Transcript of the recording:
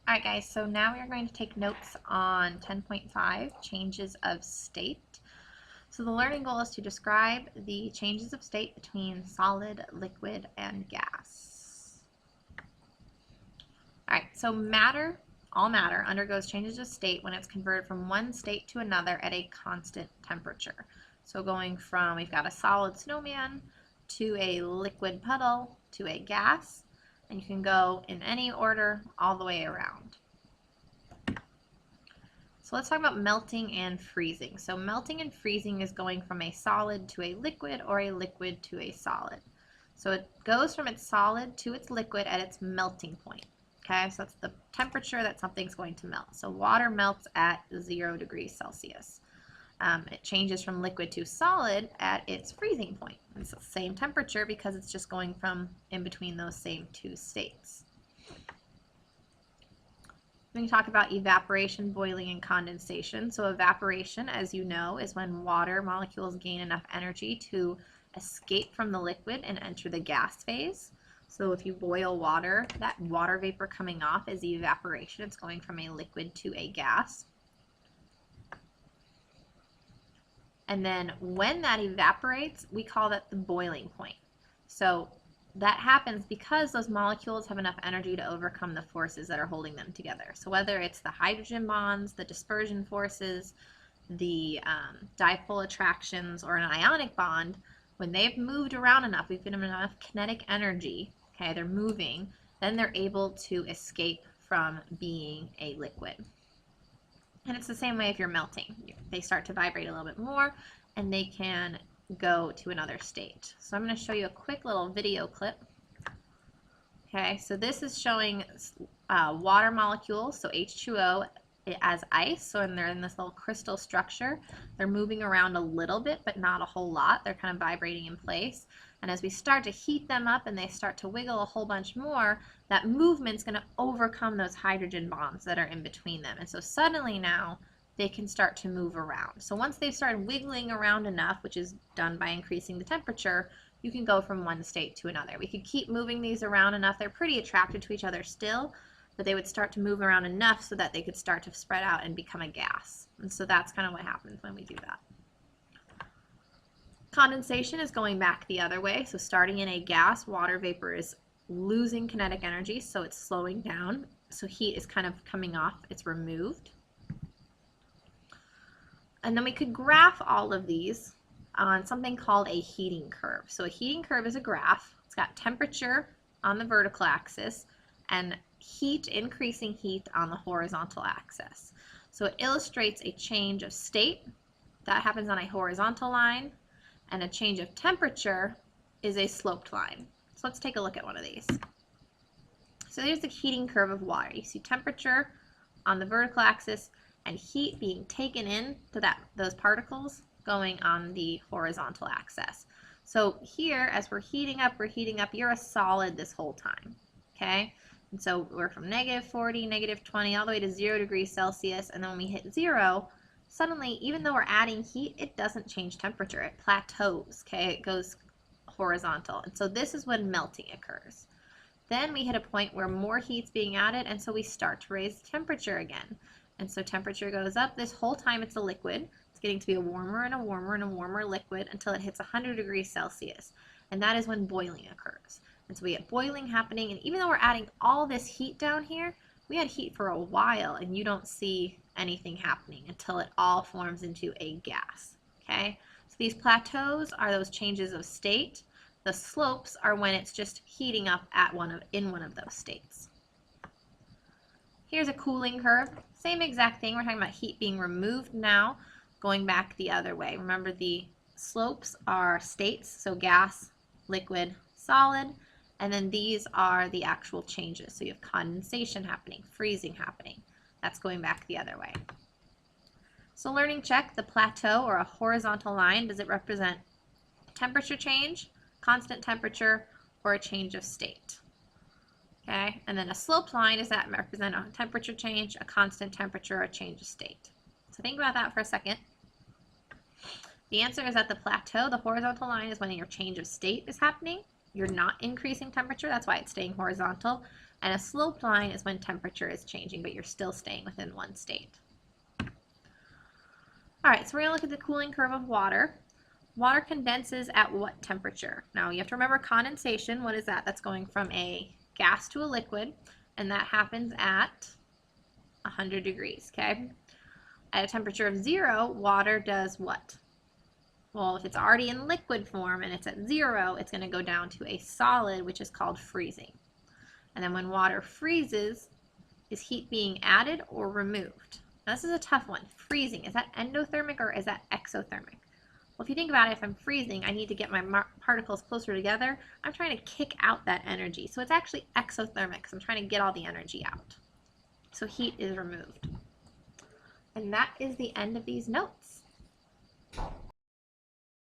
All right, guys, so now we are going to take notes on 10.5, changes of state. So the learning goal is to describe the changes of state between solid, liquid, and gas. All right, so all matter undergoes changes of state when it's converted from one state to another at a constant temperature. So going from, we've got a solid snowman to a liquid puddle to a gas, and you can go in any order all the way around. So let's talk about melting and freezing. So melting and freezing is going from a solid to a liquid or a liquid to a solid. So it goes from its solid to its liquid at its melting point. Okay, so that's the temperature that something's going to melt. So water melts at 0 degrees Celsius. It changes from liquid to solid at its freezing point. It's the same temperature because it's just going from in between those same two states. We're going to talk about evaporation, boiling, and condensation. So evaporation, as you know, is when water molecules gain enough energy to escape from the liquid and enter the gas phase. So if you boil water, that water vapor coming off is evaporation. It's going from a liquid to a gas. And then when that evaporates, we call that the boiling point. So that happens because those molecules have enough energy to overcome the forces that are holding them together. So whether it's the hydrogen bonds, the dispersion forces, the dipole attractions, or an ionic bond, when they've moved around enough, we've given them enough kinetic energy, okay, they're moving, then they're able to escape from being a liquid. And it's the same way if you're melting. They start to vibrate a little bit more and they can go to another state. So I'm going to show you a quick little video clip. Okay, so this is showing water molecules, so H2O as ice. So when they're in this little crystal structure, they're moving around a little bit, but not a whole lot. They're kind of vibrating in place. And as we start to heat them up and they start to wiggle a whole bunch more, that movement's going to overcome those hydrogen bonds that are in between them. And so suddenly now they can start to move around. So once they've started wiggling around enough, which is done by increasing the temperature, you can go from one state to another. We could keep moving these around enough. They're pretty attracted to each other still, but they would start to move around enough so that they could start to spread out and become a gas. And so that's kind of what happens when we do that. Condensation is going back the other way. So starting in a gas, water vapor is losing kinetic energy, so it's slowing down. So heat is kind of coming off, it's removed. And then we could graph all of these on something called a heating curve. So a heating curve is a graph. It's got temperature on the vertical axis and heat, increasing heat on the horizontal axis. So it illustrates a change of state that happens on a horizontal line, and a change of temperature is a sloped line. So let's take a look at one of these. So there's the heating curve of water. You see temperature on the vertical axis and heat being taken in to those particles going on the horizontal axis. So here, as we're heating up, you're a solid this whole time, okay? And so we're from -40, -20, all the way to 0 degrees Celsius, and then when we hit 0, suddenly, even though we're adding heat, it doesn't change temperature. It plateaus, okay? It goes horizontal. And so this is when melting occurs. Then we hit a point where more heat's being added, and so we start to raise temperature again. And so temperature goes up. This whole time it's a liquid. It's getting to be a warmer and a warmer and a warmer liquid until it hits 100 degrees Celsius. And that is when boiling occurs. And so we get boiling happening, and even though we're adding all this heat down here, we had heat for a while, and you don't see anything happening until it all forms into a gas, okay? So these plateaus are those changes of state. The slopes are when it's just heating up at in one of those states. Here's a cooling curve. Same exact thing. We're talking about heat being removed now, going back the other way. Remember, the slopes are states, so gas, liquid, solid, and then these are the actual changes. So you have condensation happening, freezing happening. That's going back the other way. So learning check, the plateau or a horizontal line, does it represent temperature change, constant temperature, or a change of state? Okay, and then a sloped line, does that represent a temperature change, a constant temperature, or a change of state? So think about that for a second. The answer is at the plateau. The horizontal line is when your change of state is happening. You're not increasing temperature, that's why it's staying horizontal. And a sloped line is when temperature is changing, but you're still staying within one state. All right, so we're going to look at the cooling curve of water. Water condenses at what temperature? Now, you have to remember condensation. What is that? That's going from a gas to a liquid, and that happens at 100 degrees, okay? At a temperature of 0, water does what? Well, if it's already in liquid form and it's at 0, it's going to go down to a solid, which is called freezing. And then when water freezes, is heat being added or removed? Now, this is a tough one. Freezing, is that endothermic or is that exothermic? Well, if you think about it, if I'm freezing, I need to get my particles closer together. I'm trying to kick out that energy. So it's actually exothermic because I'm trying to get all the energy out. So heat is removed. And that is the end of these notes.